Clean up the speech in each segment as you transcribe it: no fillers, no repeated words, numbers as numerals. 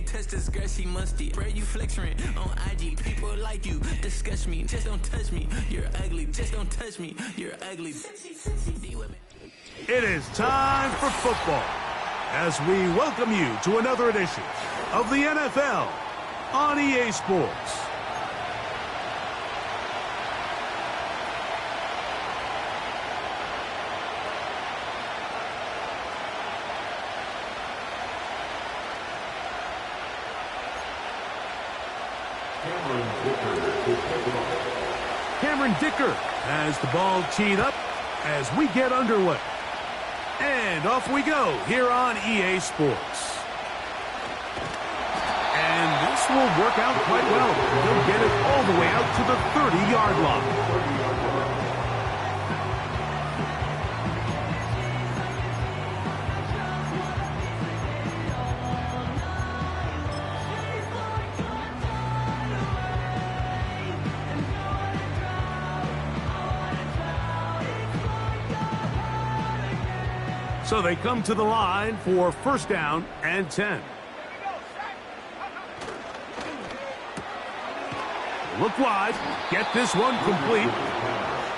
can't touch this girl, she musty. Bro, you flexing on IG. People like you, disgust me. Just don't touch me, you're ugly. Just don't touch me, you're ugly. It is time for football as we welcome you to another edition of the NFL on EA Sports. Cameron Dicker has the ball teed up as we get underway. And off we go here on EA Sports. And this will work out quite well. They'll get it all the way out to the 30-yard line. So they come to the line for first down and 10. Look wide, get this one complete,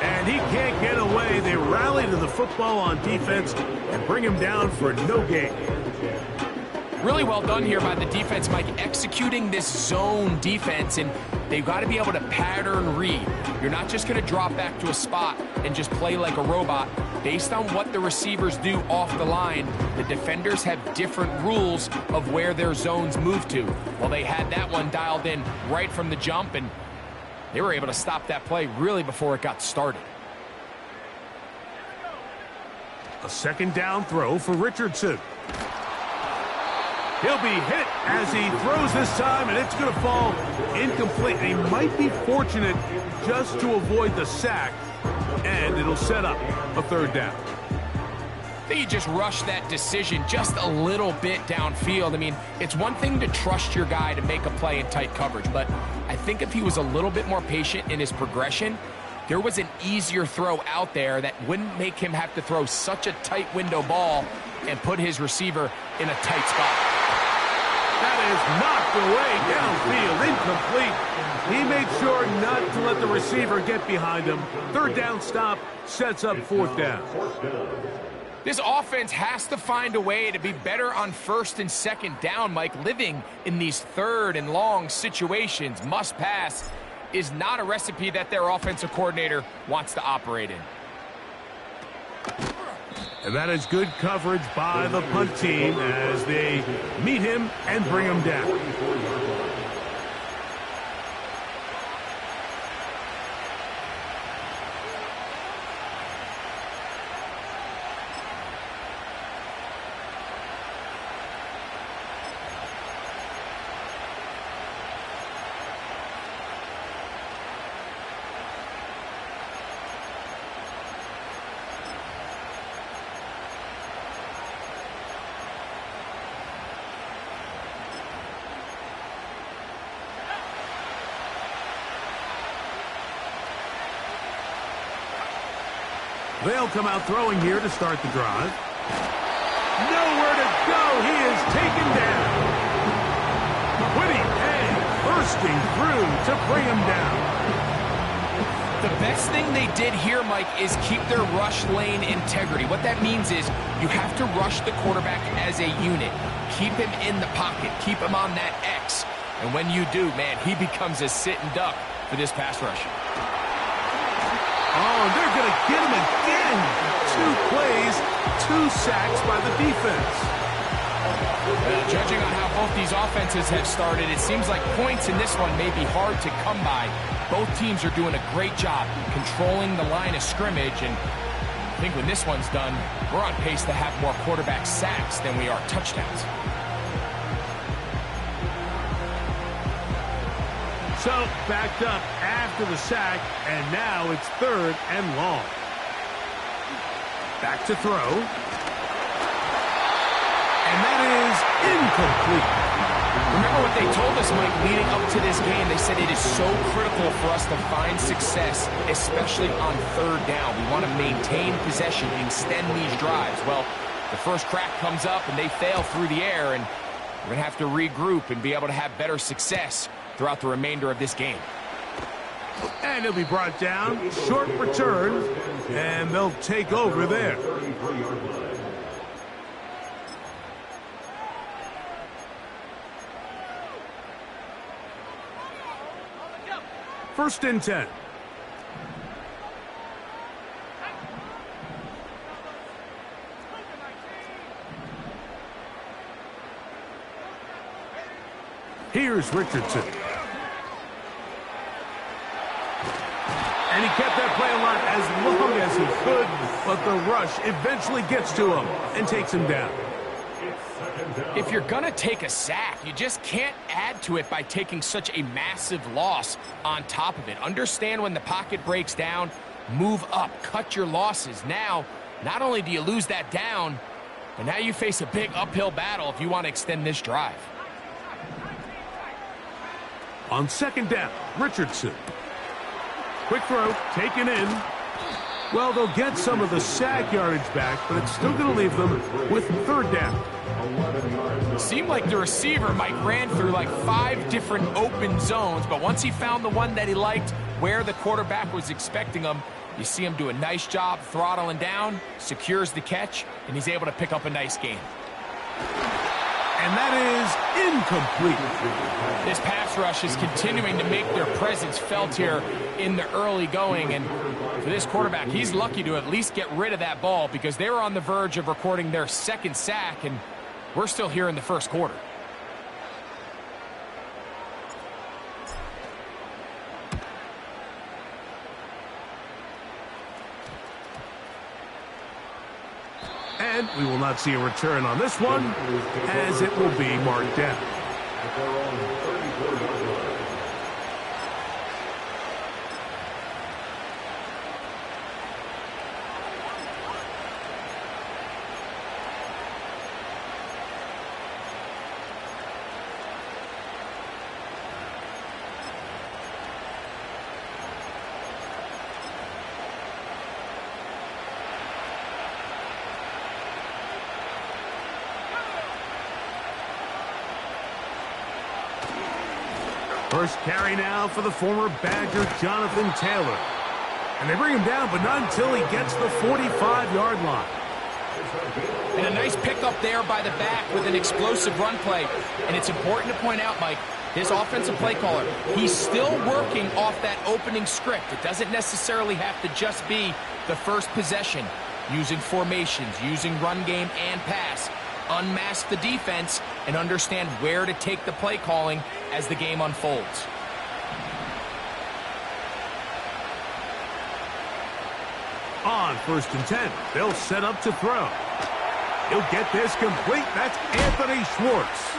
and he can't get away. They rally to the football on defense and bring him down for no gain. Really well done here by the defense, Mike, executing this zone defense, and they've got to be able to pattern read. You're not just going to drop back to a spot and just play like a robot. Based on what the receivers do off the line, the defenders have different rules of where their zones move to. Well, they had that one dialed in right from the jump, and they were able to stop that play really before it got started. A second down throw for Richardson. He'll be hit as he throws this time, and it's going to fall incomplete. He might be fortunate just to avoid the sack, and it'll set up a third down. I think he just rushed that decision just a little bit downfield. I mean, it's one thing to trust your guy to make a play in tight coverage, but I think if he was a little bit more patient in his progression, there was an easier throw out there that wouldn't make him have to throw such a tight window ball and put his receiver in a tight spot. That is knocked away downfield, incomplete. He made sure not to let the receiver get behind him. Third down stop sets up fourth down. This offense has to find a way to be better on first and second down, Mike. Living in these third and long situations, must pass, is not a recipe that their offensive coordinator wants to operate in. And that is good coverage by the punt team as they meet him and bring him down. They'll come out throwing here to start the drive. Nowhere to go. He is taken down. Quiddy Pay bursting through to bring him down. The best thing they did here, Mike, is keep their rush lane integrity. What that means is you have to rush the quarterback as a unit. Keep him in the pocket. Keep him on that X. And when you do, man, he becomes a sitting duck for this pass rush. Oh, they're going to get him again. 2 plays, 2 sacks by the defense. Well, judging on how both these offenses have started, it seems like points in this one may be hard to come by. Both teams are doing a great job controlling the line of scrimmage, and I think when this one's done, we're on pace to have more quarterback sacks than we are touchdowns. So, backed up after the sack, and now it's third and long. Back to throw. And that is incomplete. Remember what they told us, Mike, leading up to this game. They said it is so critical for us to find success, especially on third down. We want to maintain possession, extend these drives. Well, the first crack comes up, and they fail through the air, and We're going to have to regroup and be able to have better success throughout the remainder of this game. And he'll be brought down. Short return. And they'll take over there. First and 10. Here's Richardson. And he kept that play alive as long as he could, but the rush eventually gets to him and takes him down. If you're going to take a sack, you just can't add to it by taking such a massive loss on top of it. Understand when the pocket breaks down, move up, cut your losses. Now, not only do you lose that down, but now you face a big uphill battle if you want to extend this drive. On second down, Richardson. Quick throw, taken in. Well, they'll get some of the sack yardage back, but it's still going to leave them with third down. It seemed like the receiver, Mike, ran through like 5 different open zones, but once he found the one that he liked, where the quarterback was expecting him, you see him do a nice job throttling down, secures the catch, and he's able to pick up a nice gain. And that is incomplete. This pass rush is continuing to make their presence felt here in the early going. And for this quarterback, he's lucky to at least get rid of that ball because they were on the verge of recording their second sack, and we're still here in the first quarter. And we will not see a return on this one, as it will be marked down. First carry now for the former Badger, Jonathan Taylor. And they bring him down, but not until he gets the 45-yard line. And a nice pickup there by the back with an explosive run play. And it's important to point out, Mike, this offensive play caller, he's still working off that opening script. It doesn't necessarily have to just be the first possession. Using formations, using run game and pass. Unmask the defense and understand where to take the play calling as the game unfolds. On first and 10, they'll set up to throw. He'll get this complete. That's Anthony Schwartz.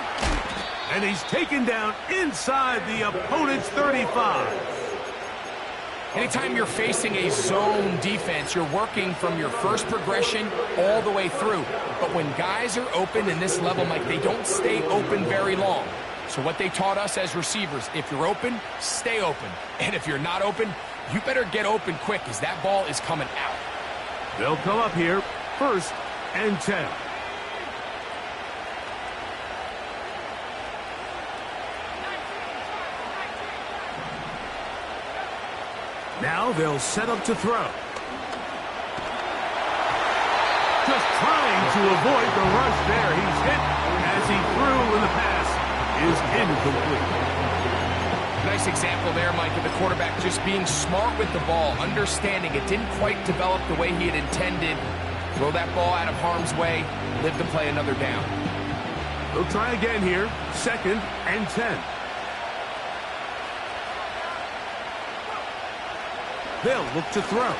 And he's taken down inside the opponent's 35. Anytime you're facing a zone defense, you're working from your first progression all the way through. But when guys are open in this level, Mike, they don't stay open very long. So what they taught us as receivers, if you're open, stay open. And if you're not open, you better get open quick because that ball is coming out. They'll come up here, first and 10. Now they'll set up to throw. Just trying to avoid the rush there. He's hit as he threw, and the pass is incomplete. Nice example there, Mike, of the quarterback just being smart with the ball, understanding it didn't quite develop the way he had intended. Throw that ball out of harm's way, live to play another down. They'll try again here, second and 10. They'll look to throw.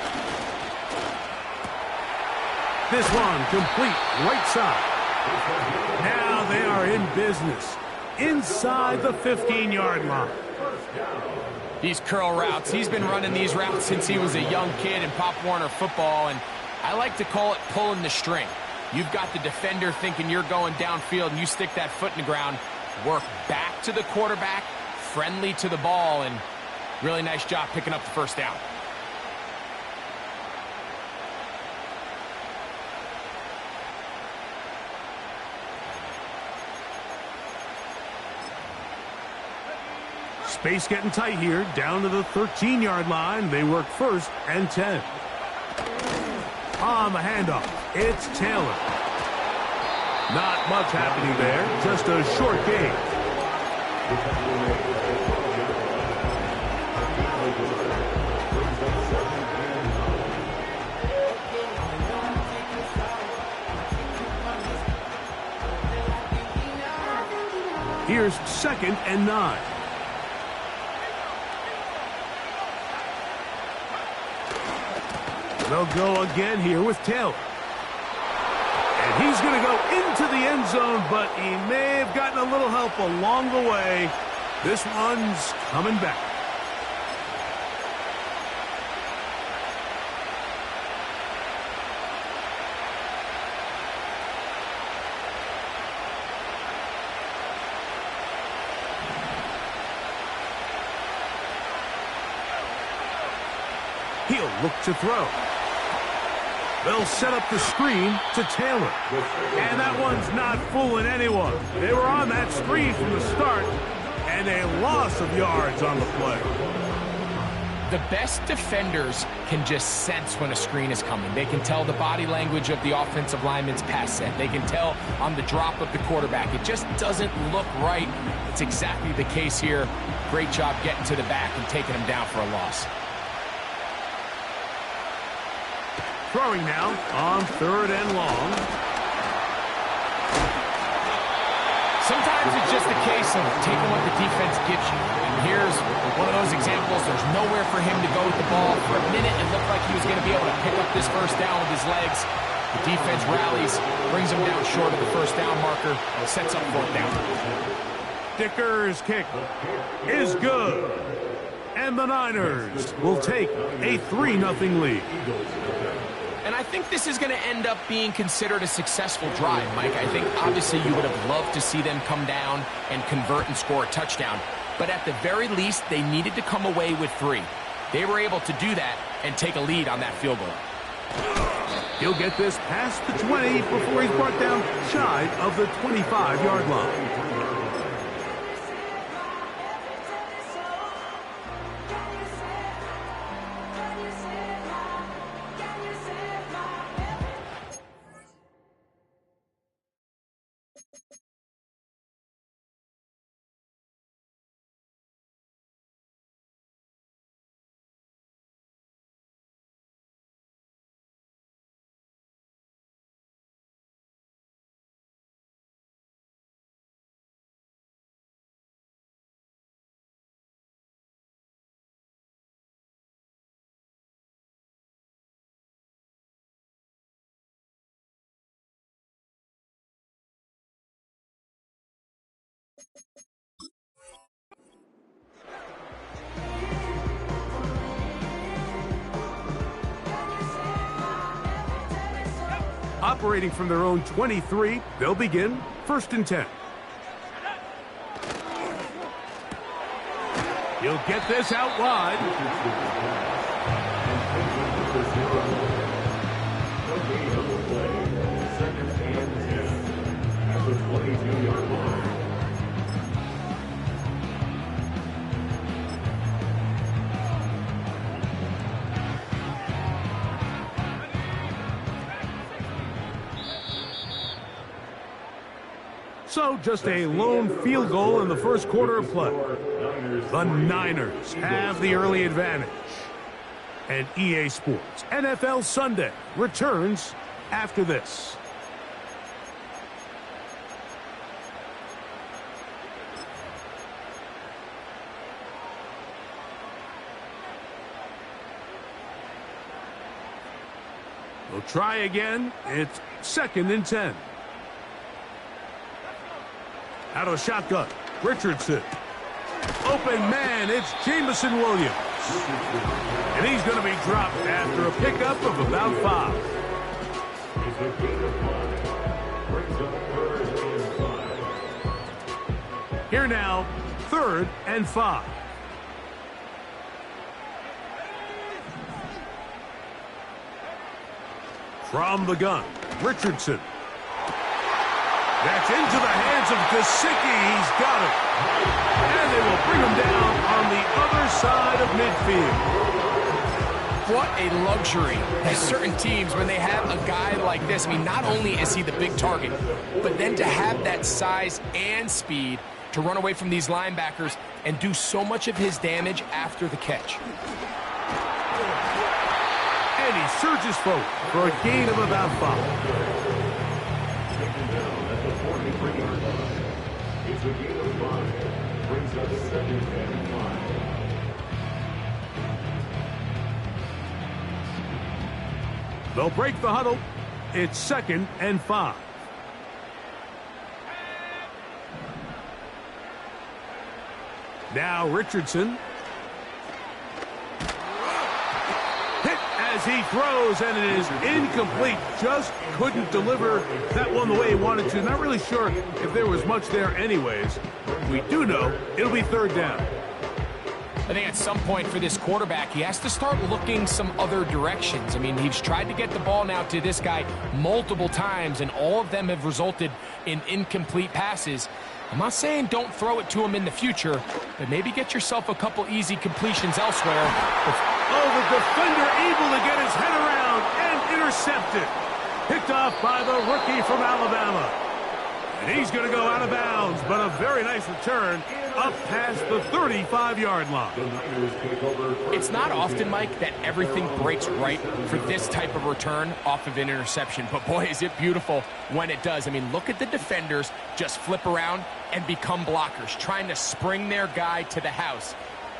This one complete, right side. Now they are in business, inside the 15-yard line. These curl routes, he's been running these routes since he was a young kid in Pop Warner football, and I like to call it pulling the string. You've got the defender thinking you're going downfield, and you stick that foot in the ground, work back to the quarterback, friendly to the ball, and really nice job picking up the first down. Space getting tight here, down to the 13-yard line. They work 1st and 10. On the handoff, it's Taylor. Not much happening there, just a short gain. Here's 2nd and 9. They'll go again here with Taylor. And he's going to go into the end zone, but he may have gotten a little help along the way. This one's coming back. He'll look to throw. They'll set up the screen to Taylor. And that one's not fooling anyone. They were on that screen from the start, and a loss of yards on the play. The best defenders can just sense when a screen is coming. They can tell the body language of the offensive lineman's pass set. They can tell on the drop of the quarterback. It just doesn't look right. It's exactly the case here. Great job getting to the back and taking him down for a loss. Throwing now on 3rd and long. Sometimes it's just a case of taking what the defense gives you. And here's one of those examples. There's nowhere for him to go with the ball. For a minute, it looked like he was going to be able to pick up this 1st down with his legs. The defense rallies, brings him down short of the 1st down marker, sets up 4th down. Dicker's kick is good. And the Niners will take a 3-0 lead. And I think this is going to end up being considered a successful drive, Mike. I think obviously you would have loved to see them come down and convert and score a touchdown. But at the very least, they needed to come away with 3. They were able to do that and take a lead on that field goal. He'll get this past the 20 before he's brought down shy of the 25-yard line. Operating from their own 23, they'll begin 1st and 10. He'll get this out wide. So just a lone field goal in the 1st quarter of play. The Niners have the early advantage. And EA Sports NFL Sunday returns after this. We'll try again. It's 2nd and 10. Out of the shotgun, Richardson. Open man, it's Jamison Williams. And he's going to be dropped after a pickup of about 5. Here now, 3rd and 5. From the gun, Richardson. That's into the hands of Gesicki. He's got it. And they will bring him down on the other side of midfield. What a luxury. There's certain teams, when they have a guy like this, I mean, not only is he the big target, but then to have that size and speed to run away from these linebackers and do so much of his damage after the catch. And he surges forward for a gain of about 5. It's a gain of 5. Brings up 2nd and 5. They'll break the huddle. It's 2nd and 5. Now Richardson. Hit as he throws, and it is incomplete. Just couldn't deliver that one the way he wanted to. Not really sure if there was much there anyways. We do know it'll be 3rd down. I think at some point for this quarterback, he has to start looking some other directions. I mean, he's tried to get the ball now to this guy multiple times, and all of them have resulted in incomplete passes. I'm not saying don't throw it to him in the future, but maybe get yourself a couple easy completions elsewhere. Oh, the defender able to get his head around and intercepted. Picked off by the rookie from Alabama. And he's going to go out of bounds, but a very nice return up past the 35-yard line. It's not often, Mike, that everything breaks right for this type of return off of an interception. But, boy, is it beautiful when it does. I mean, look at the defenders just flip around and become blockers, trying to spring their guy to the house.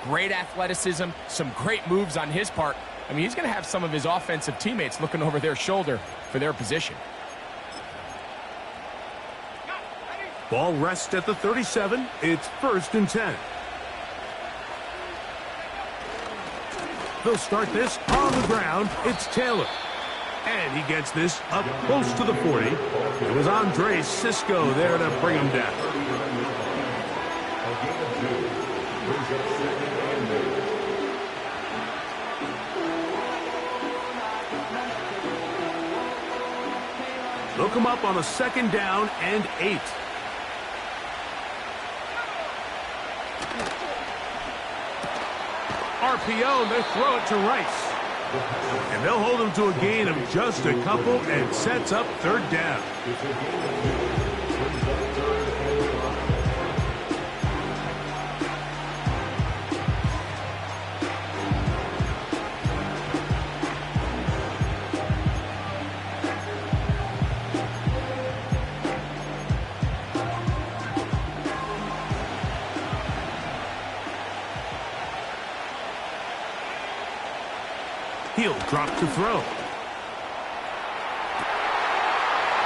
Great athleticism, some great moves on his part. I mean, he's going to have some of his offensive teammates looking over their shoulder for their position. Ball rests at the 37. It's 1st and 10. They'll start this on the ground. It's Taylor. And he gets this up close to the 40. It was Andre Cisco there to bring him down. They'll come up on a 2nd down and 8. RPO, and they throw it to Rice. And they'll hold him to a gain of just a couple and sets up 3rd down. He'll drop to throw.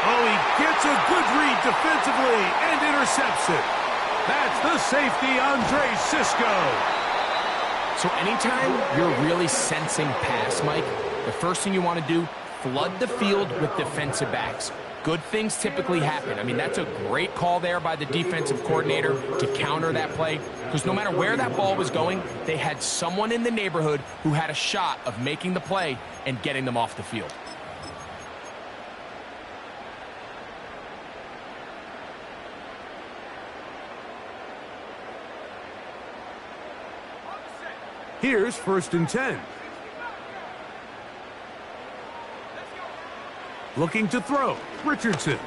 Oh, he gets a good read defensively and intercepts it. That's the safety, Andre Cisco. So anytime you're really sensing pass, Mike, the first thing you want to do, flood the field with defensive backs. Good things typically happen. I mean, that's a great call there by the defensive coordinator to counter that play, because no matter where that ball was going, they had someone in the neighborhood who had a shot of making the play and getting them off the field. Here's 1st and 10. Looking to throw. Richardson.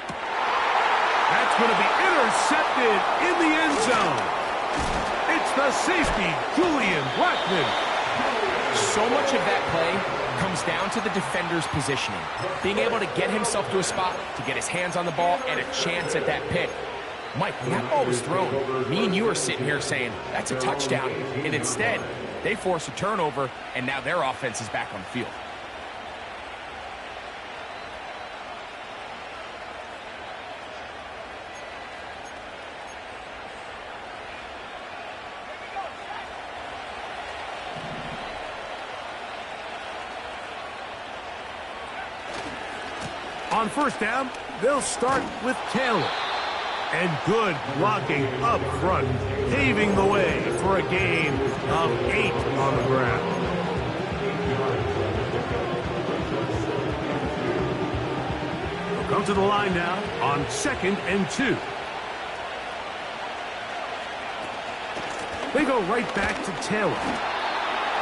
That's going to be intercepted in the end zone. It's the safety, Julian Blackman. So much of that play comes down to the defender's positioning. Being able to get himself to a spot, to get his hands on the ball, and a chance at that pick. Mike, when that ball was thrown, me and you are sitting here saying, that's a touchdown. And instead, they force a turnover, and now their offense is back on the field. On 1st down, they'll start with Taylor. And good blocking up front, paving the way for a gain of 8 on the ground. They'll come down to the line now on 2nd and 2. They go right back to Taylor.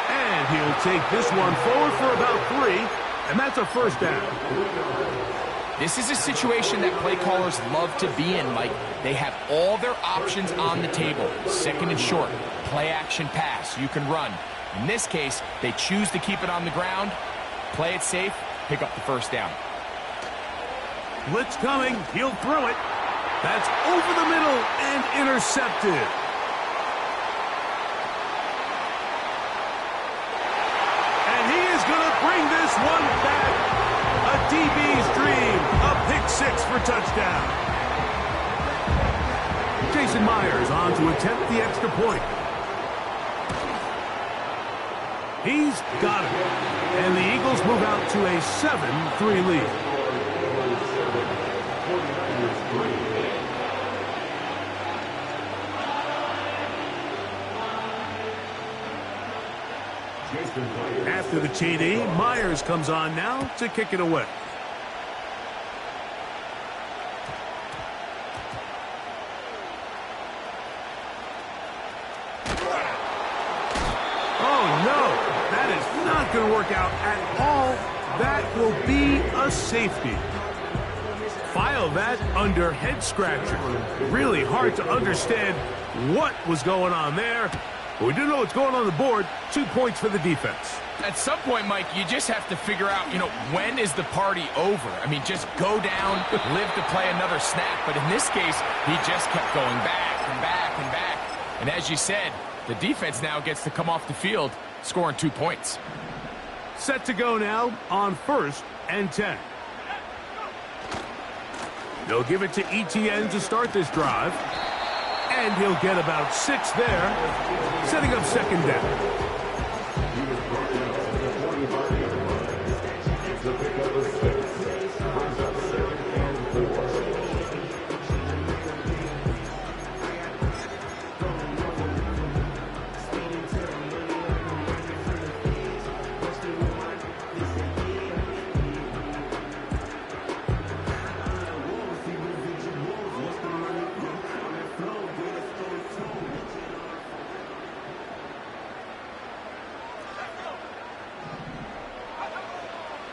And he'll take this one forward for about 3, and that's a first down. This is a situation that play callers love to be in, Mike. They have all their options on the table. 2nd and short, play action pass, you can run. In this case, they choose to keep it on the ground, play it safe, pick up the first down. Blitz coming, he'll throw it. That's over the middle and intercepted. Bring this one back. A DB's dream. A pick 6 for touchdown. Jason Myers on to attempt the extra point. He's got it. And the Eagles move out to a 7-3 lead. After the TD, Myers comes on now to kick it away. Oh, no. That is not going to work out at all. That will be a safety. File that under head scratcher. Really hard to understand what was going on there. But we do know what's going on the board. 2 points for the defense. At some point, Mike, you just have to figure out, when is the party over? I mean, just go down, live to play another snap. But in this case, he just kept going back and back and back. And as you said, the defense now gets to come off the field, scoring 2 points. Set to go now on 1st and 10. They'll give it to ETN to start this drive. And he'll get about 6 there, setting up 2nd down.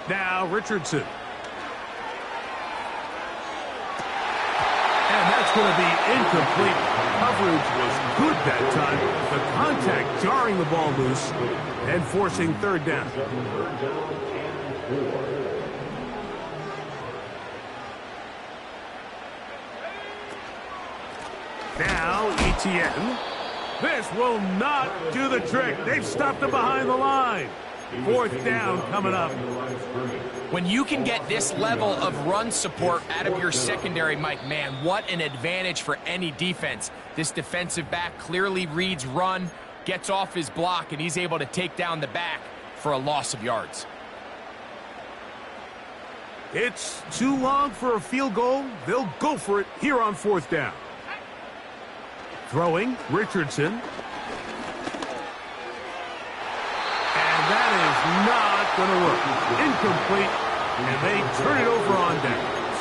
Now Richardson. And that's going to be incomplete. Coverage was good that time. The contact jarring the ball loose and forcing 3rd down. Now ETN. This will not do the trick. They've stopped him behind the line. 4th down coming up. When you can get this level of run support out of your secondary, Mike, man, what an advantage for any defense. This defensive back clearly reads run, gets off his block, and he's able to take down the back for a loss of yards. It's too long for a field goal. They'll go for it here on 4th down. Throwing, Richardson. That is not going to work. Incomplete, and they turn it over on downs.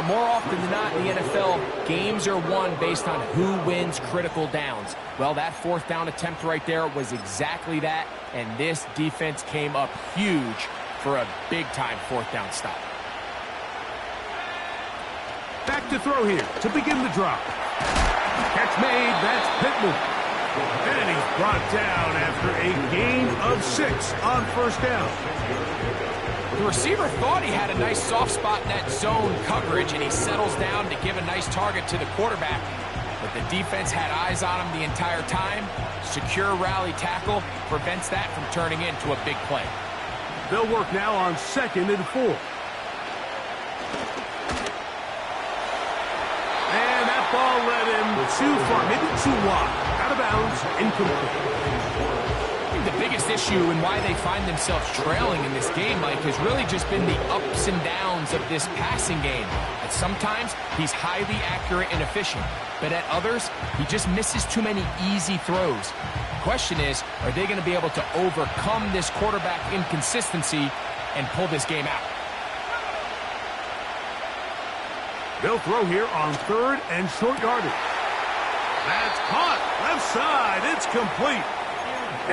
More often than not in the NFL, games are won based on who wins critical downs. Well, that 4th down attempt right there was exactly that, and this defense came up huge for a big-time 4th down stop. Back to throw here to begin the drop. Catch made, that's Pittman. And he's brought down after a gain of 6 on 1st down. The receiver thought he had a nice soft spot in that zone coverage, and he settles down to give a nice target to the quarterback. But the defense had eyes on him the entire time. Secure rally tackle prevents that from turning into a big play. They'll work now on 2nd and 4. And that ball led him too far, maybe too wide. Out of bounds, incomplete. I think the biggest issue and why they find themselves trailing in this game, Mike, has really just been the ups and downs of this passing game. At sometimes, he's highly accurate and efficient, but at others, he just misses too many easy throws. The question is, are they going to be able to overcome this quarterback inconsistency and pull this game out? They'll throw here on 3rd and short yardage. That's caught. Left side. It's complete.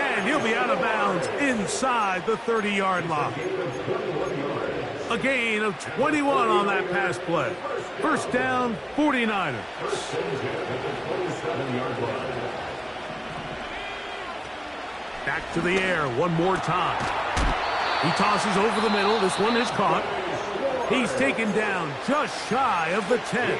And he'll be out of bounds inside the 30-yard line. A gain of 21 on that pass play. First down, 49ers. Back to the air one more time. He tosses over the middle. This one is caught. He's taken down just shy of the 10.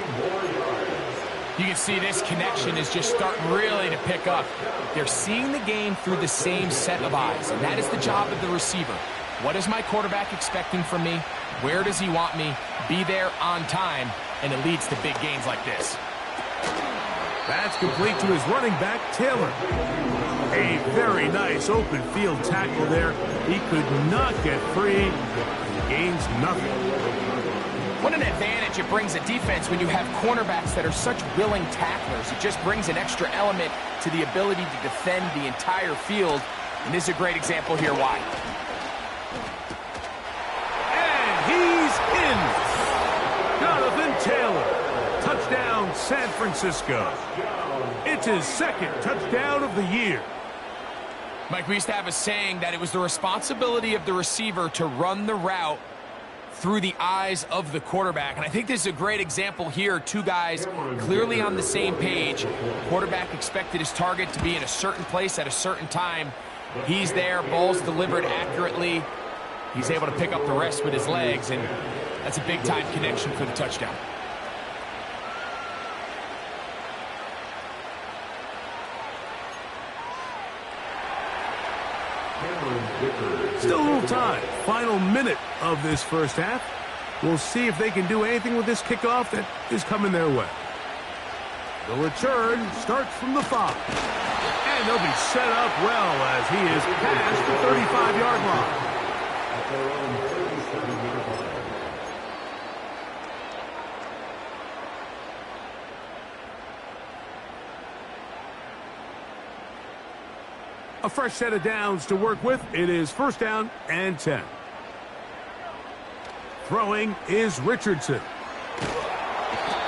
You can see this connection is just starting really to pick up. They're seeing the game through the same set of eyes, and that is the job of the receiver. What is my quarterback expecting from me? Where does he want me? Be there on time, and it leads to big gains like this. That's complete to his running back, Taylor. A very nice open field tackle there. He could not get free. He gains nothing. What an advantage it brings a defense when you have cornerbacks that are such willing tacklers. It just brings an extra element to the ability to defend the entire field. And this is a great example here why. And he's in. Jonathan Taylor. Touchdown, San Francisco. It's his 2nd touchdown of the year. Mike, we used to have a saying that it was the responsibility of the receiver to run the route through the eyes of the quarterback. And I think this is a great example here. Two guys clearly on the same page. Quarterback expected his target to be in a certain place at a certain time. He's there, ball's delivered accurately. He's able to pick up the rest with his legs, and that's a big-time connection for the touchdown. Still a little time. Final minute of this first half. We'll see if they can do anything with this kickoff that is coming their way. The return starts from the 5. And they'll be set up well as he is past the 35-yard line. A fresh set of downs to work with. It is 1st down and 10. Throwing is Richardson.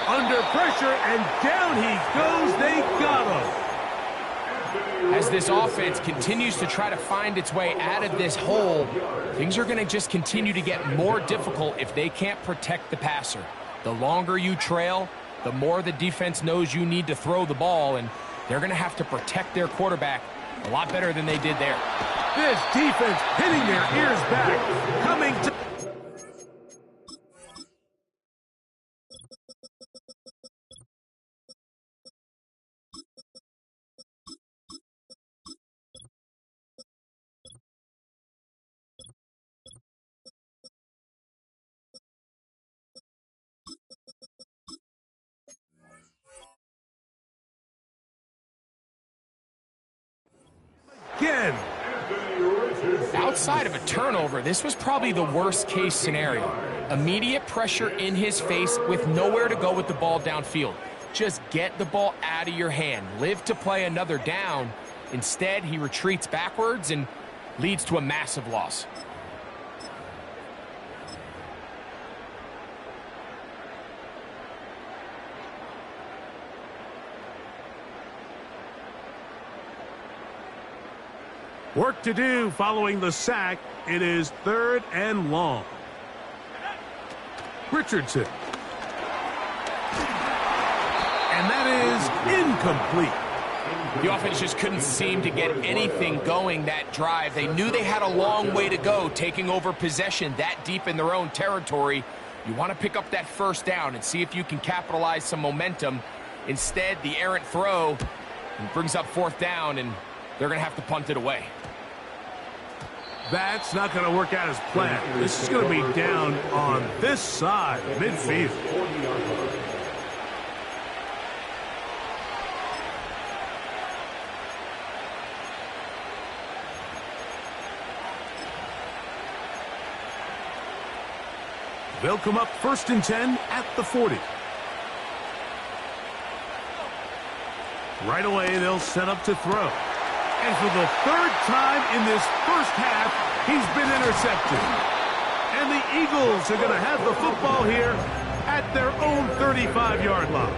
Under pressure, and down he goes. They got him. As this offense continues to try to find its way out of this hole, things are going to just continue to get more difficult if they can't protect the passer. The longer you trail, the more the defense knows you need to throw the ball, and they're going to have to protect their quarterback a lot better than they did there. This defense hitting their ears back, coming to... Again. Outside of a turnover, this was probably the worst-case scenario. Immediate pressure in his face with nowhere to go with the ball downfield. Just get the ball out of your hand. Live to play another down. Instead, he retreats backwards and leads to a massive loss. Work to do following the sack. It is 3rd and long. Richardson. And that is incomplete. The offense just couldn't seem to get anything going that drive. They knew they had a long way to go taking over possession that deep in their own territory. You want to pick up that 1st down and see if you can capitalize some momentum. Instead, the errant throw brings up 4th down, and they're going to have to punt it away. That's not going to work out as planned. This is going to be down on this side, midfield. They'll come up 1st and 10 at the 40. Right away, they'll set up to throw. And for the 3rd time in this first half, he's been intercepted. And the Eagles are going to have the football here at their own 35-yard line.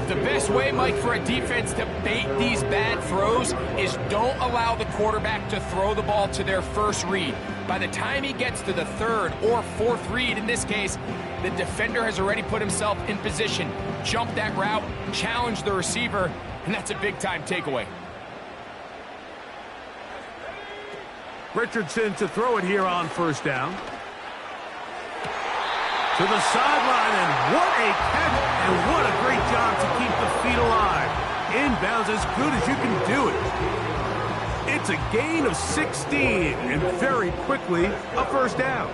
The best way, Mike, for a defense to bait these bad throws is don't allow the quarterback to throw the ball to their first read. By the time he gets to the third or fourth read, in this case, the defender has already put himself in position, jumped that route, challenged the receiver, and that's a big-time takeaway. Richardson to throw it here on first down. To the sideline, and what a catch, and what a great job to keep the feet alive. Inbounds as good as you can do it. It's a gain of 16, and very quickly, a first down.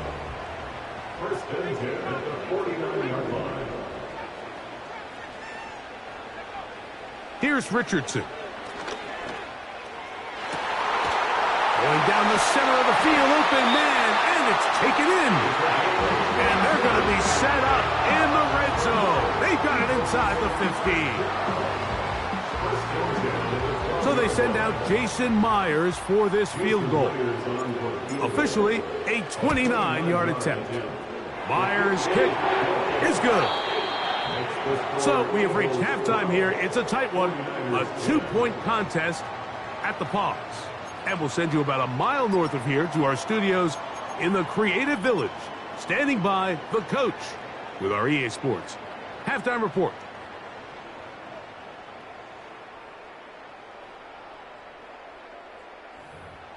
First and 10 at the 49-yard line. Here's Richardson. Going down the center of the field, open man, and it's taken in. And they're going to be set up in the red zone. They've got it inside the 15. So they send out Jason Myers for this field goal. Officially, a 29-yard attempt. Myers' kick is good. So we have reached halftime here. It's a tight one, a 2-point contest at the pause. And we'll send you about a mile north of here to our studios in the Creative Village. Standing by, the coach with our EA Sports halftime report.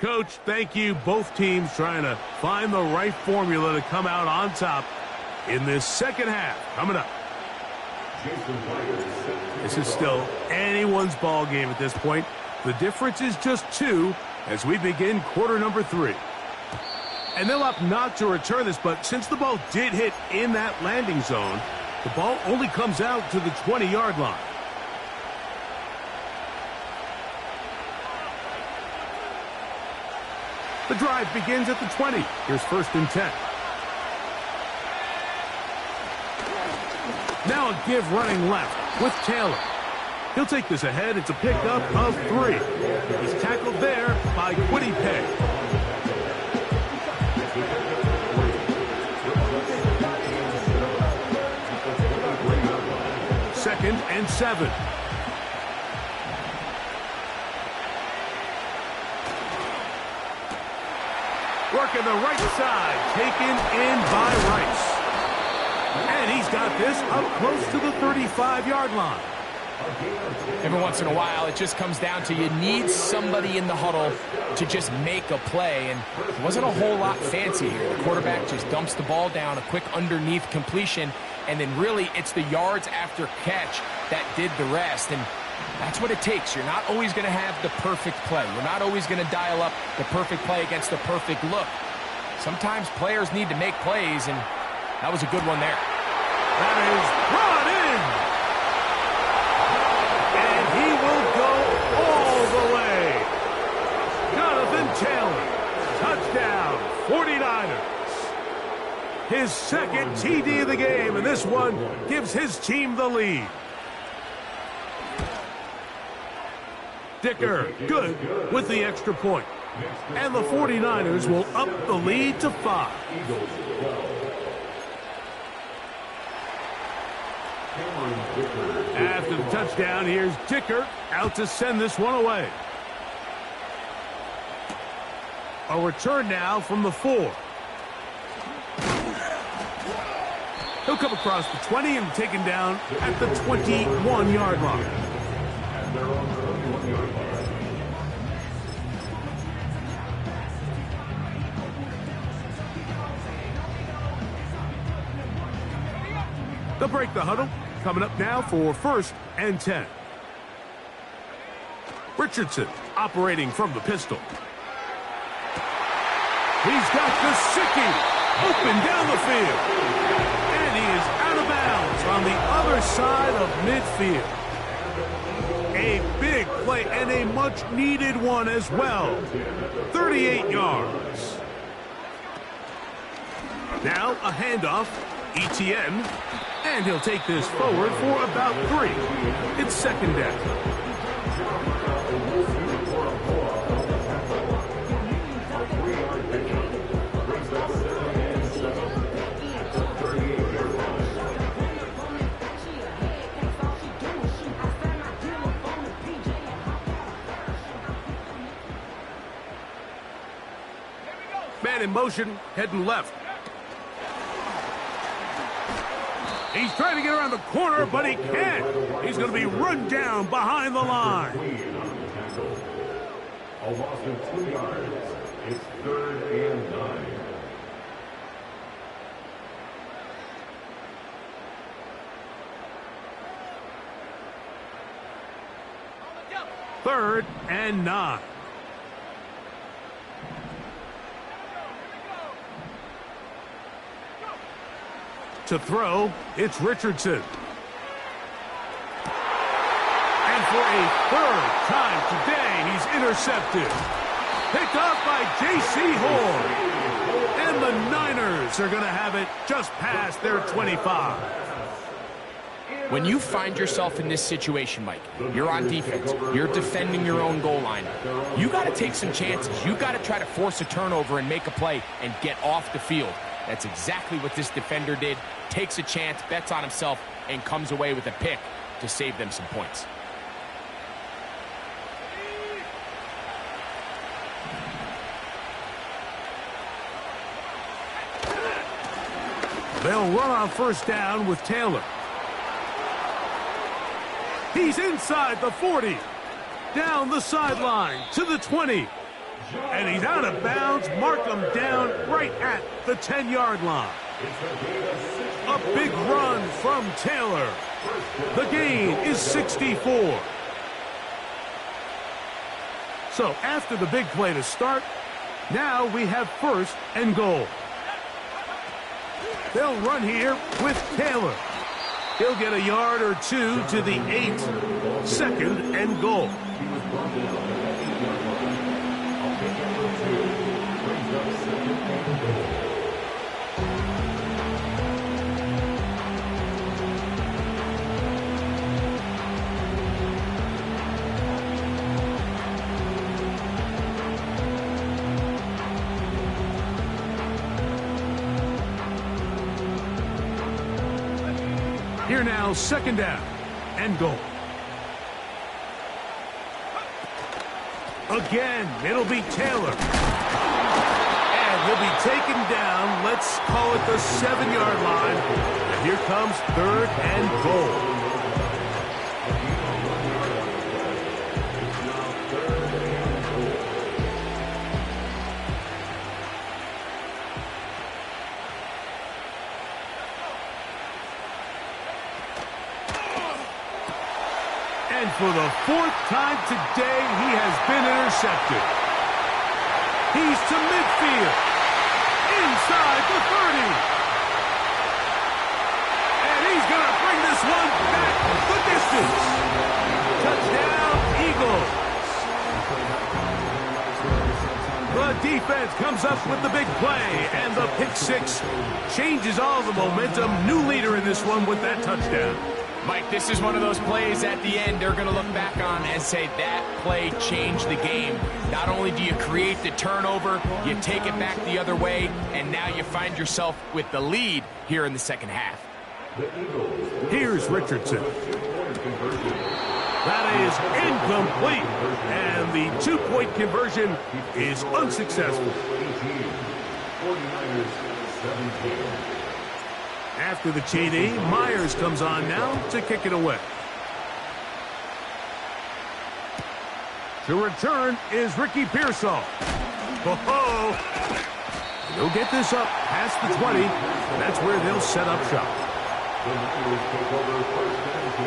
Coach, thank you. Both teams trying to find the right formula to come out on top in this second half. Coming up. This is still anyone's ball game at this point. The difference is just 2 as we begin quarter number 3. And they'll opt not to return this, but since the ball did hit in that landing zone, the ball only comes out to the 20-yard line. The drive begins at the 20. Here's first and 10. Now a give running left with Taylor. He'll take this ahead. It's a pickup of 3. He's tackled there by Quiddy Pay. Second and 7. Working the right side, taken in by Rice. And he's got this up close to the 35-yard line. Every once in a while, it just comes down to you need somebody in the huddle to just make a play, and it wasn't a whole lot fancy here. The quarterback just dumps the ball down, a quick underneath completion, and then really it's the yards after catch that did the rest, and that's what it takes. You're not always going to have the perfect play. You're not always going to dial up the perfect play against the perfect look. Sometimes players need to make plays, and that was a good one there. That is brought in. And he will go all the way. Jonathan Taylor, touchdown, 49ers. His second TD of the game, and this one gives his team the lead. Dicker, good with the extra point. And the 49ers will up the lead to 5. After the touchdown, here's Dicker out to send this one away. A return now from the 4. He'll come across the 20 and taken down at the 21-yard line. They'll break the huddle. Coming up now for first and 10. Richardson operating from the pistol. He's got Gesicki open down the field. And he is out of bounds on the other side of midfield. A big play and a much-needed one as well. 38 yards. Now a handoff. ETN. And he'll take this forward for about 3. It's second down. right in motion, heading left. He's trying to get around the corner, but he can't. He's going to be run down behind the line. A loss of 2 yards. It's 3rd and 9. Third and 9. To throw, it's Richardson. And for a 3rd time today, he's intercepted. Picked off by J.C. Horn. And the Niners are going to have it just past their 25. When you find yourself in this situation, Mike, you're on defense, you're defending your own goal line, you got to take some chances. You got to try to force a turnover and make a play and get off the field. That's exactly what this defender did. Takes a chance, bets on himself, and comes away with a pick to save them some points. They'll run on first down with Taylor. He's inside the 40. Down the sideline to the 20. And he's out of bounds. Mark him down right at the 10-yard line. A big run from Taylor. The gain is 64. So after the big play to start, now we have 1st and goal. They'll run here with Taylor. He'll get a yard or 2 to the 8. 2nd and goal. Here now, 2nd down and goal. Again, it'll be Taylor. And he'll be taken down, let's call it the 7-yard line. And here comes 3rd and goal. And for the 4th time today, he has been intercepted. He's to midfield. Inside the 30. And he's going to bring this one back the distance. Touchdown, Eagles. The defense comes up with the big play, and the pick 6 changes all the momentum. New leader in this one with that touchdown. Mike, this is one of those plays at the end they're going to look back on and say that play changed the game. Not only do you create the turnover, you take it back the other way, and now you find yourself with the lead here in the 2nd half. Here's Richardson. That is incomplete, and the 2-point conversion is unsuccessful. 49ers 17. After the TD, Myers comes on now to kick it away. To return is Ricky Pearsall. Oh, he'll get this up past the 20. That's where they'll set up shop. The Niners take over 1st and 10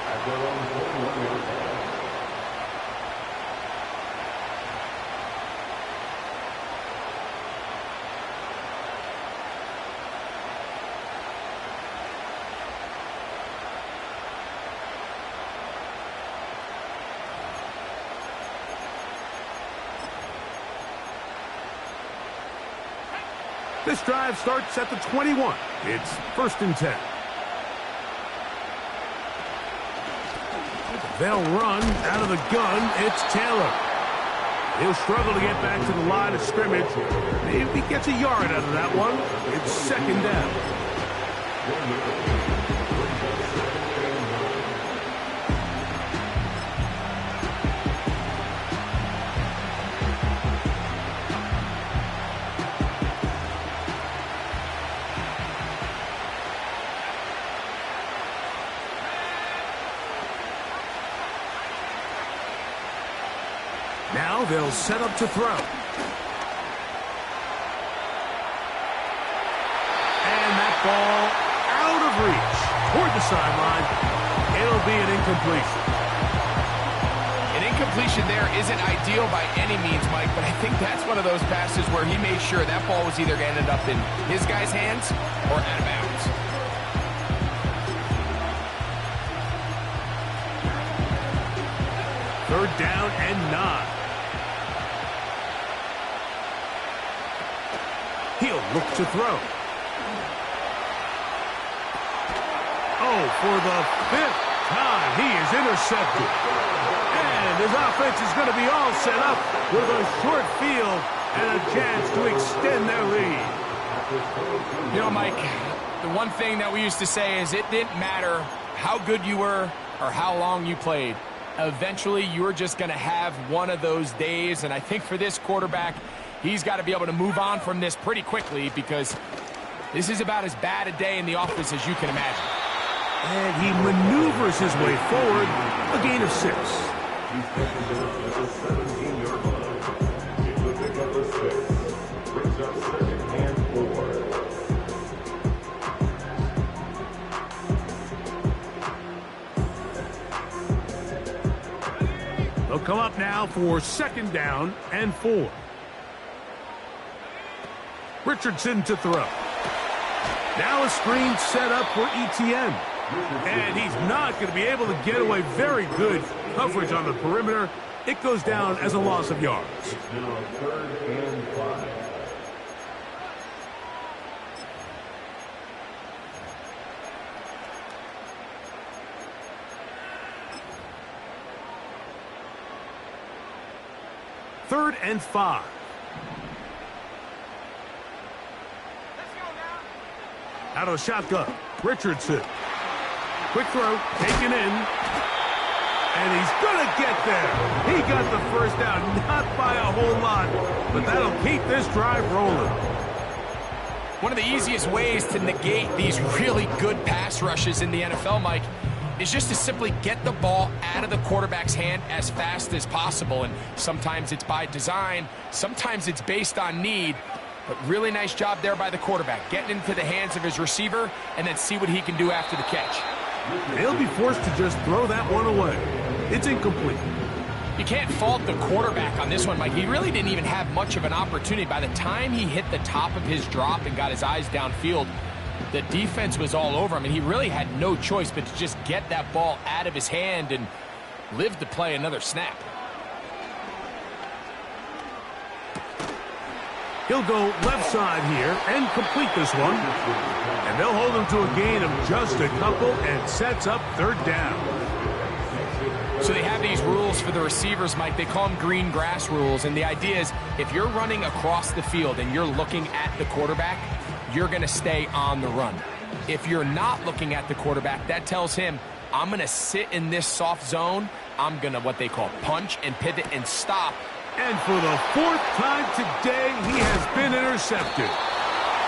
at their own 41-yard line. This drive starts at the 21. It's 1st and 10. They'll run out of the gun. It's Taylor. He'll struggle to get back to the line of scrimmage. If he gets a yard out of that one, it's 2nd down. Now they'll set up to throw. And that ball out of reach toward the sideline. It'll be an incompletion. An incompletion there isn't ideal by any means, Mike, but I think that's one of those passes where he made sure that ball was either going to end up in his guy's hands or out of bounds. Third down and 9. He'll look to throw. Oh, for the 5th time, he is intercepted. And his offense is going to be all set up with a short field and a chance to extend their lead. You know, Mike, the one thing that we used to say is it didn't matter how good you were or how long you played. Eventually, you're just going to have one of those days, and I think for this quarterback, he's got to be able to move on from this pretty quickly because this is about as bad a day in the office as you can imagine. And he maneuvers his way forward, a gain of 6. They'll come up now for 2nd down and 4. Richardson to throw. Now a screen set up for Etienne. And he's not going to be able to get away. Very good coverage on the perimeter. It goes down as a loss of yards. Now 3rd and 5. Third and 5. Out of the shotgun, Richardson. Quick throw, taken in. And he's going to get there. He got the first down, not by a whole lot, but that'll keep this drive rolling. One of the easiest ways to negate these really good pass rushes in the NFL, Mike, is just to simply get the ball out of the quarterback's hand as fast as possible. And sometimes it's by design, sometimes it's based on need. But really nice job there by the quarterback, getting into the hands of his receiver and then see what he can do after the catch. They'll be forced to just throw that one away. It's incomplete. You can't fault the quarterback on this one, Mike. He really didn't even have much of an opportunity. By the time he hit the top of his drop and got his eyes downfield, the defense was all over him, and he really had no choice but to just get that ball out of his hand and live to play another snap. He'll go left side here and complete this one. And they'll hold him to a gain of just a couple and sets up 3rd down. So they have these rules for the receivers, Mike. They call them green grass rules. And the idea is if you're running across the field and you're looking at the quarterback, you're going to stay on the run. If you're not looking at the quarterback, that tells him, I'm going to sit in this soft zone. I'm going to what they call punch and pivot and stop. And for the 4th time today, he has been intercepted.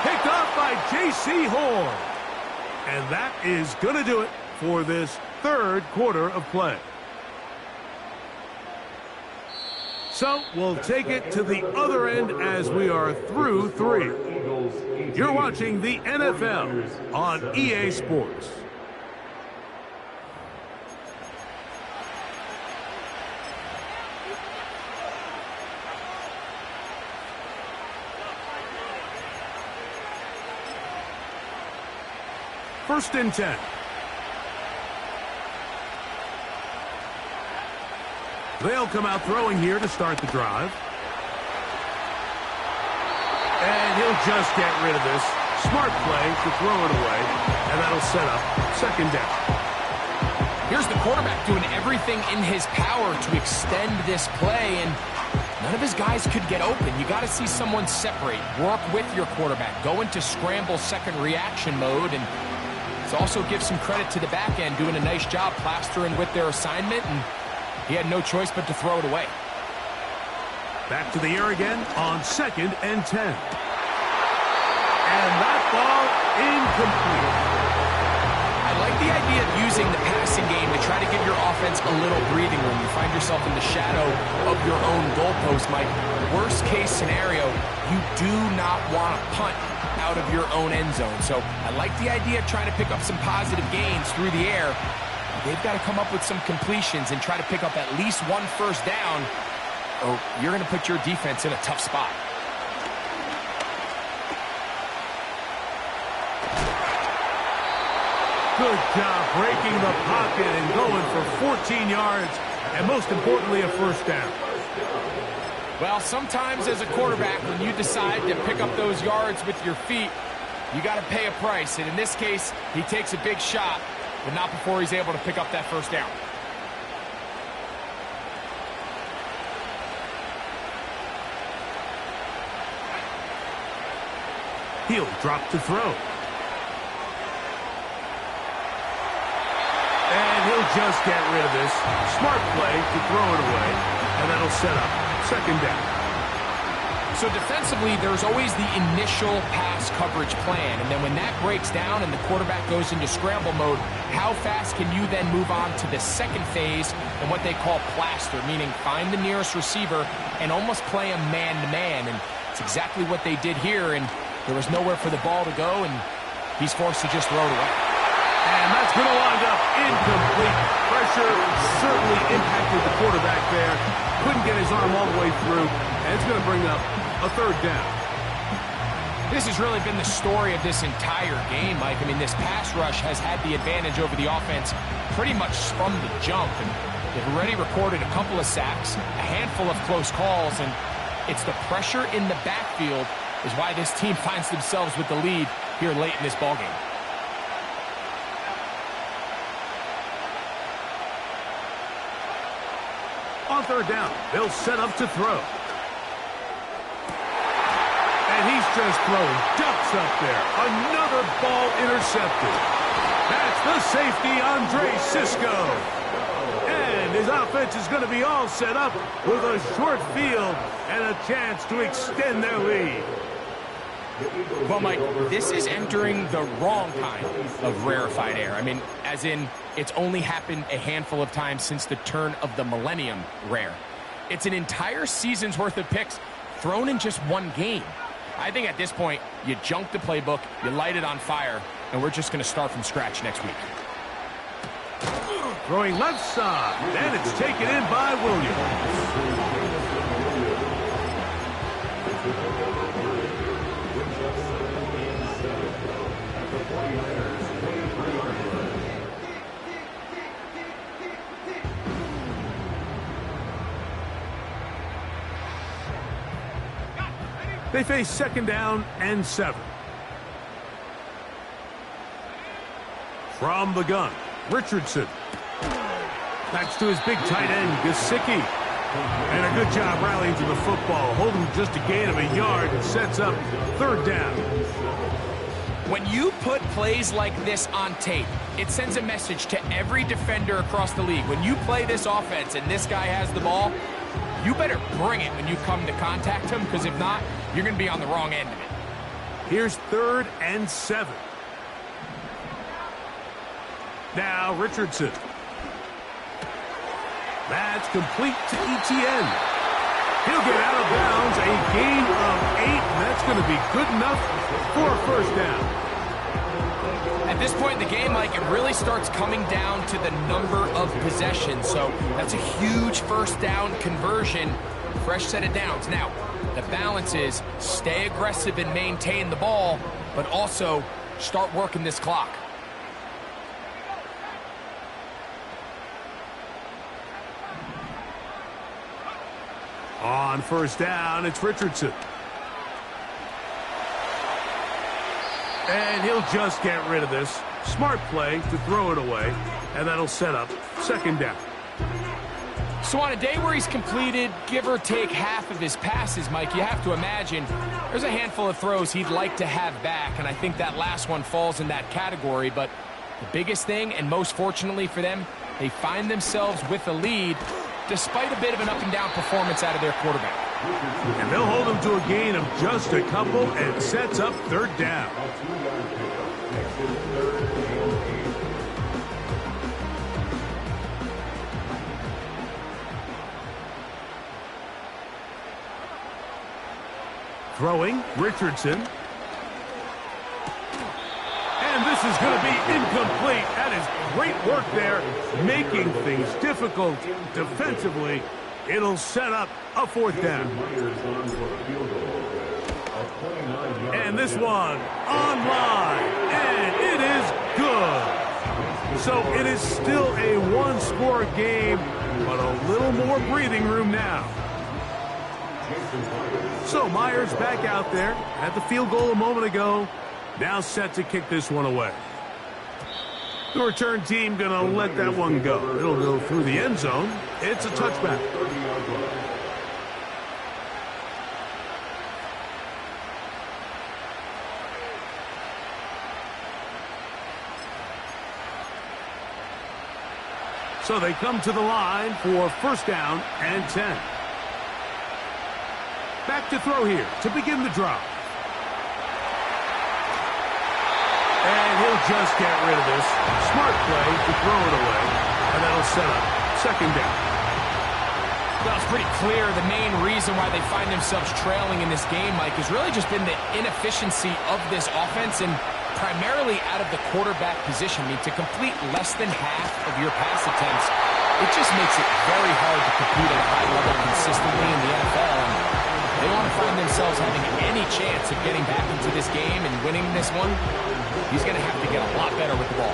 Picked off by J.C. Horn. And that is going to do it for this 3rd quarter of play. So we'll take it to the other end as we are through 3. You're watching the NFL on EA Sports. First and 10. They'll come out throwing here to start the drive. And he'll just get rid of this. Smart play to throw it away. And that'll set up 2nd down. Here's the quarterback doing everything in his power to extend this play, and none of his guys could get open. You got to see someone separate, work with your quarterback, go into scramble second reaction mode, and also give some credit to the back end, doing a nice job plastering with their assignment, and he had no choice but to throw it away. Back to the air again on 2nd and 10. And that ball incomplete. I like the idea of using the passing game to try to give your offense defense a little breathing room. You find yourself in the shadow of your own goalpost, Mike. Worst case scenario, you do not want to punt out of your own end zone. So I like the idea of trying to pick up some positive gains through the air. They've got to come up with some completions and try to pick up at least one first down, or you're going to put your defense in a tough spot. Good job breaking the pocket and going for 14 yards, and most importantly, a first down. Well, sometimes as a quarterback, when you decide to pick up those yards with your feet, you got to pay a price. And in this case, he takes a big shot, but not before he's able to pick up that first down. He'll drop to throw. And he'll just get rid of this. Smart play to throw it away, and that'll set up second down. So defensively, there's always the initial pass coverage plan, and then when that breaks down and the quarterback goes into scramble mode, how fast can you then move on to the second phase and what they call plaster, meaning find the nearest receiver and almost play him man-to-man, and it's exactly what they did here, and there was nowhere for the ball to go, and he's forced to just throw it away. And that's going to wind up incomplete. Pressure certainly impacted the quarterback there. Couldn't get his arm all the way through, and it's going to bring up a third down. This has really been the story of this entire game, Mike. I mean, this pass rush has had the advantage over the offense pretty much from the jump, and they've already recorded a couple of sacks, a handful of close calls, and it's the pressure in the backfield is why this team finds themselves with the lead here late in this ballgame. On third down, they'll set up to throw. And he's just throwing ducks up there. Another ball intercepted. That's the safety, Andre Cisco. And his offense is going to be all set up with a short field and a chance to extend their lead. Well, Mike, this is entering the wrong kind of rarefied air. I mean, as in, it's only happened a handful of times since the turn of the millennium rare. It's an entire season's worth of picks thrown in just one game. I think at this point, you junk the playbook, you light it on fire, and we're just going to start from scratch next week. Throwing left side, and it's taken in by Williams. They face second down and 7. From the gun, Richardson. That's to his big tight end, Gesicki. And a good job rallying to the football, holding just a gain of a yard and sets up third down. When you put plays like this on tape, it sends a message to every defender across the league. When you play this offense and this guy has the ball, you better bring it when you come to contact him, because if not, you're going to be on the wrong end of it. Here's third and 7. Now Richardson. That's complete to Etienne. He'll get out of bounds, a gain of 8, and that's going to be good enough for a first down. At this point in the game, Mike, it really starts coming down to the number of possessions. So that's a huge first down conversion, fresh set of downs. Now, the balance is stay aggressive and maintain the ball, but also start working this clock. On first down, it's Richardson. And he'll just get rid of this. Smart play to throw it away, and that'll set up second down. So on a day where he's completed, give or take half of his passes, Mike, you have to imagine there's a handful of throws he'd like to have back, and I think that last one falls in that category. But the biggest thing, and most fortunately for them, they find themselves with a lead despite a bit of an up-and-down performance out of their quarterback. And they'll hold him to a gain of just a couple, and sets up third down. Throwing, Richardson. And this is going to be incomplete. That is great work there, making things difficult defensively. It'll set up a fourth down. And this one online, and it is good. So it is still a one-score game, but a little more breathing room now. So Myers back out there, had the field goal a moment ago, now set to kick this one away. The return team going to let that one go. It'll go through the end zone. It's a touchback. So they come to the line for first down and 10. Back to throw here to begin the drive. And he'll just get rid of this. Smart play to throw it away. And that'll set up second down. Well, it's pretty clear the main reason why they find themselves trailing in this game, Mike, has really just been the inefficiency of this offense and primarily out of the quarterback position. I mean, to complete less than half of your pass attempts, it just makes it very hard to compete at a high level consistently in the NFL. And they want to find themselves having any chance of getting back into this game and winning this one. He's going to have to get a lot better with the ball.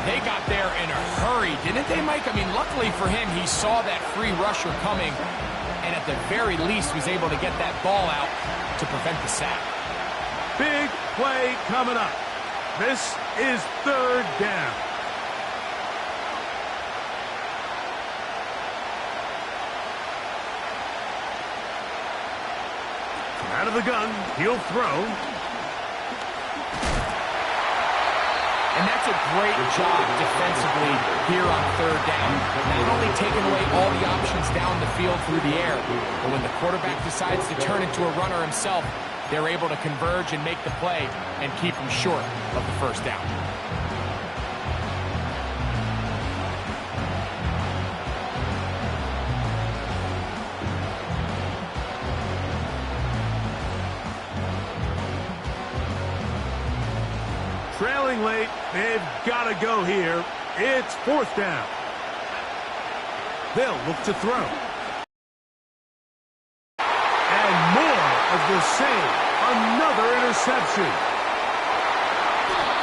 They got there in a hurry, didn't they, Mike? I mean, luckily for him, he saw that free rusher coming and at the very least was able to get that ball out to prevent the sack. Big play coming up. This is third down. Out of the gun, he'll throw. And that's a great job defensively here on third down. Not only taking away all the options down the field through the air, but when the quarterback decides to turn into a runner himself, they're able to converge and make the play and keep him short of the first down. Trailing late, they've got to go here. It's fourth down. They'll look to throw. And more of the same. Another interception.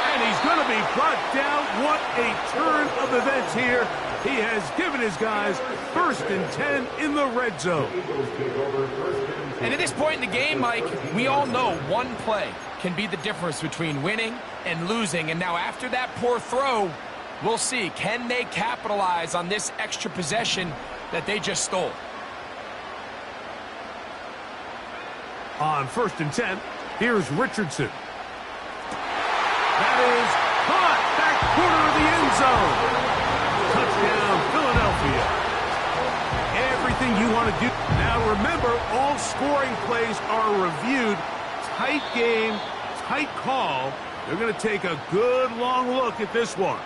And he's going to be brought down. What a turn of events here. He has given his guys first and 10 in the red zone. And at this point in the game, Mike, we all know one play can be the difference between winning and losing. And now after that poor throw, we'll see, can they capitalize on this extra possession that they just stole? On first and 10, here's Richardson. That is caught back corner of the end zone. Touchdown, Philadelphia. Everything you want to do. Now remember, all scoring plays are reviewed. Tight game, tight call. They're going to take a good long look at this one.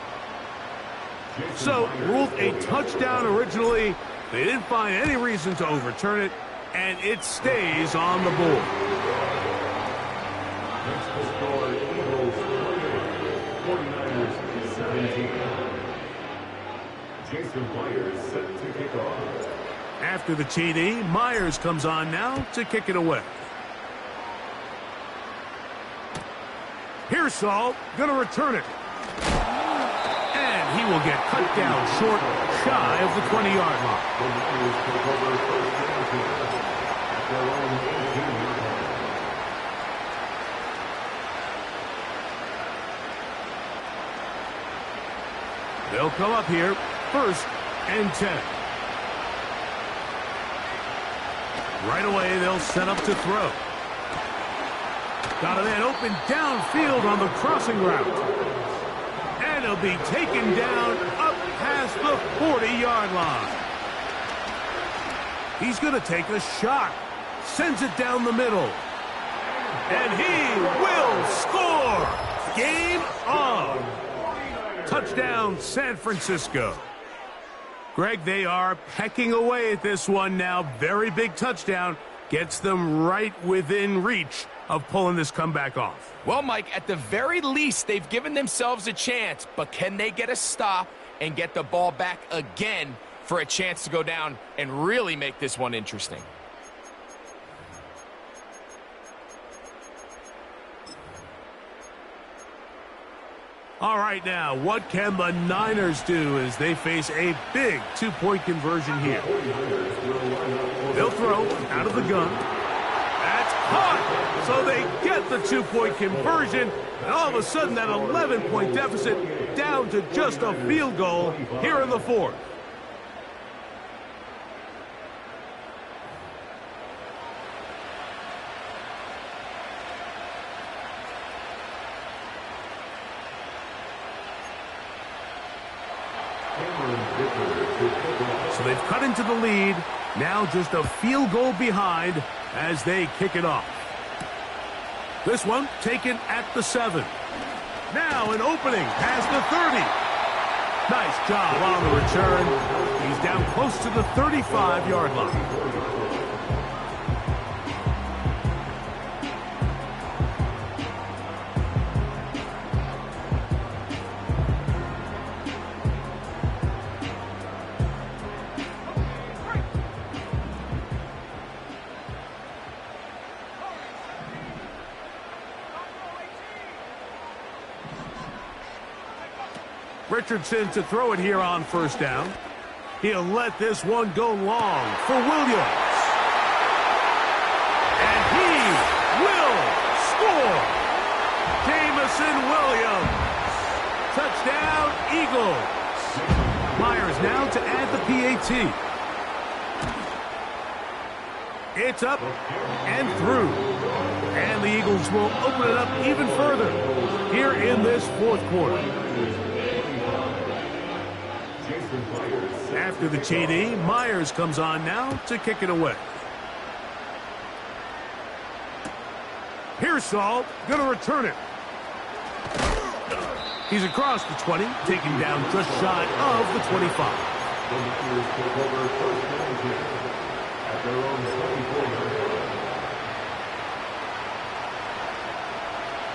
So, ruled a touchdown originally. They didn't find any reason to overturn it, and it stays on the board. That's the score. Eagles 48, 49ers 17. Jason Myers set to kick off. After the TD, Myers comes on now to kick it away. Here's Saul, gonna return it. And he will get cut down short, shy of the 20-yard line. The Myers take over first and 10 at their own 18-yard line. They'll come up here, first and 10. Right away, they'll set up to throw. Got a man open downfield on the crossing route. And he'll be taken down up past the 40-yard line. He's going to take a shot. Sends it down the middle. And he will score. Game on. Touchdown, San Francisco. Greg, they are pecking away at this one now. Very big touchdown. Gets them right within reach of pulling this comeback off. Well, Mike, at the very least, they've given themselves a chance, but can they get a stop and get the ball back again for a chance to go down and really make this one interesting? All right, now, what can the Niners do as they face a big two-point conversion here? They'll throw out of the gun. That's caught! So they get the two-point conversion, and all of a sudden that 11-point deficit down to just a field goal here in the fourth. So they've cut into the lead, now just a field goal behind as they kick it off. This one taken at the 7. Now an opening past the 30. Nice job on the return. He's down close to the 35-yard line. Richardson to throw it here on first down. He'll let this one go long for Williams. And he will score. Jamison Williams. Touchdown, Eagles. Myers now to add the PAT. It's up and through. And the Eagles will open it up even further here in this fourth quarter. After the TD, Myers comes on now to kick it away. Pearsall going to return it. He's across the 20, taken down just shy of the 25.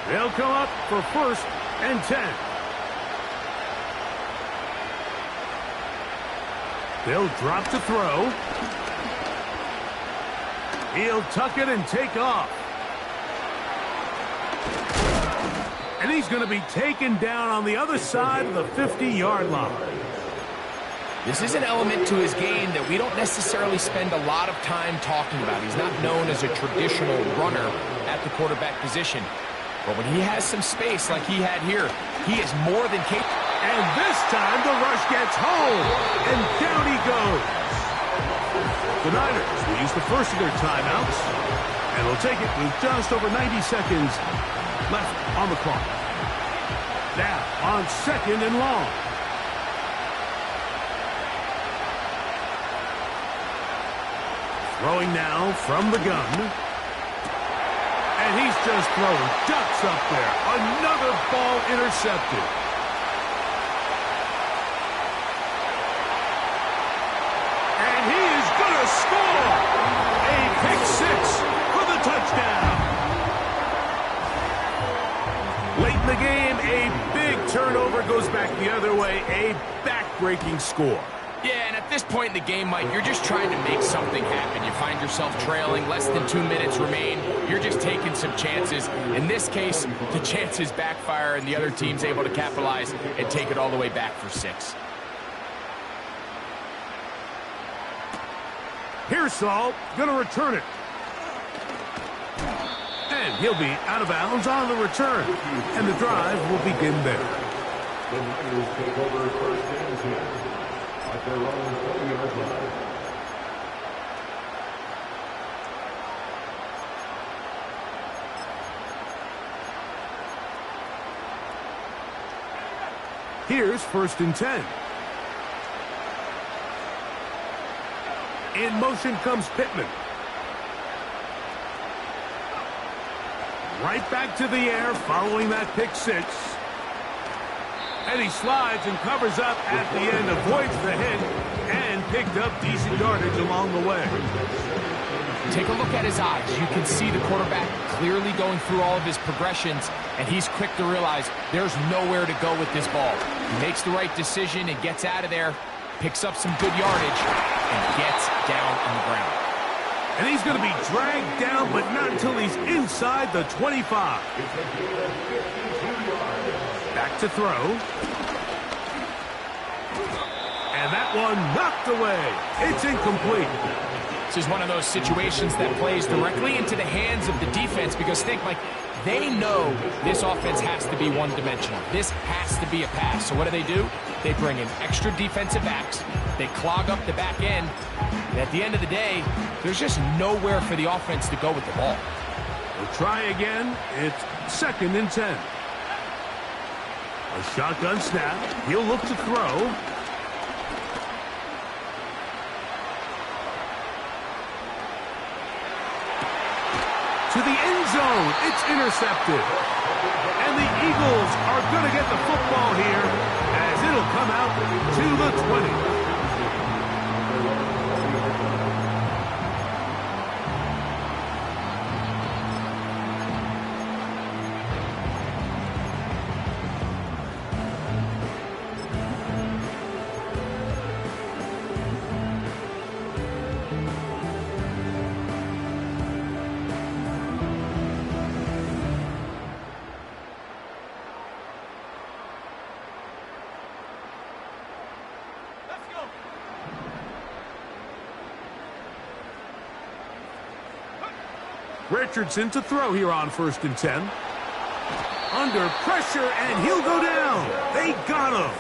They'll come up for 1st and 10. They'll drop to throw. He'll tuck it and take off. And he's going to be taken down on the other side of the 50-yard line. This is an element to his game that we don't necessarily spend a lot of time talking about. He's not known as a traditional runner at the quarterback position. But when he has some space like he had here, he is more than capable. And this time the rush gets home, and down he goes. The Niners will use the first of their timeouts, and will take it with just over 90 seconds left on the clock. Now on 2nd and long. Throwing now from the gun. And he's just throwing ducks up there. Another ball intercepted. Score! A pick 6 for the touchdown. Late in the game, a big turnover goes back the other way. A back-breaking score. Yeah, and at this point in the game, Mike, you're just trying to make something happen. You find yourself trailing, less than 2 minutes remain. You're just taking some chances. In this case, the chances backfire, and the other team's able to capitalize and take it all the way back for 6. Pearsall going to return it. And he'll be out of bounds on the return. And the drive will begin there. The Niners take over 1st and 10 at their own 20-yard line. Here's 1st and 10. In motion comes Pittman. Right back to the air following that pick 6. And he slides and covers up at the end, avoids the hit, and picked up decent yardage along the way. Take a look at his eyes. You can see the quarterback clearly going through all of his progressions, and he's quick to realize there's nowhere to go with this ball. He makes the right decision and gets out of there, picks up some good yardage, and gets down on the ground. And he's going to be dragged down, but not until he's inside the 25. Back to throw. And that one knocked away. It's incomplete. This is one of those situations that plays directly into the hands of the defense because think, like, they know this offense has to be one-dimensional. This has to be a pass. So what do? They bring in extra defensive backs. They clog up the back end. And at the end of the day, there's just nowhere for the offense to go with the ball. We'll try again. It's 2nd and 10. A shotgun snap. He'll look to throw. To the end zone. It's intercepted. And the Eagles are going to get the football here as it'll come out to the 20. Richardson to throw here on 1st and 10. Under pressure, and he'll go down. They got him.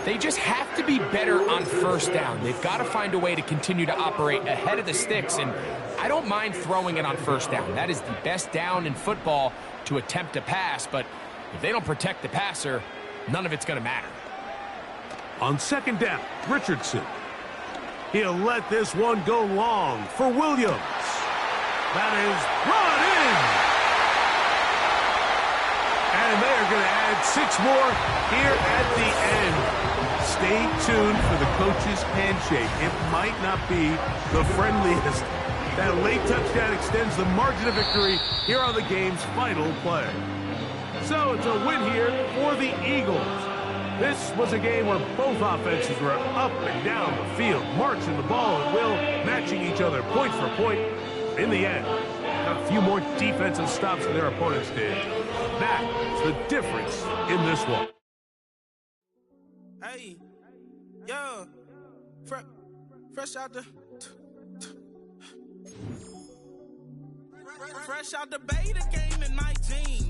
They just have to be better on 1st down. They've got to find a way to continue to operate ahead of the sticks, and I don't mind throwing it on 1st down. That is the best down in football to attempt a pass, but if they don't protect the passer, none of it's going to matter. On 2nd down, Richardson. He'll let this one go long for Williams. That is brought in. And they are going to add 6 more here at the end. Stay tuned for the coach's handshake. It might not be the friendliest. That late touchdown extends the margin of victory here on the game's final play. So it's a win here for the Eagles. This was a game where both offenses were up and down the field, marching the ball at will, matching each other point for point. In the end, a few more defensive stops than their opponents did. That's the difference in this one. Hey, yo, fresh out the beta game in my jeans.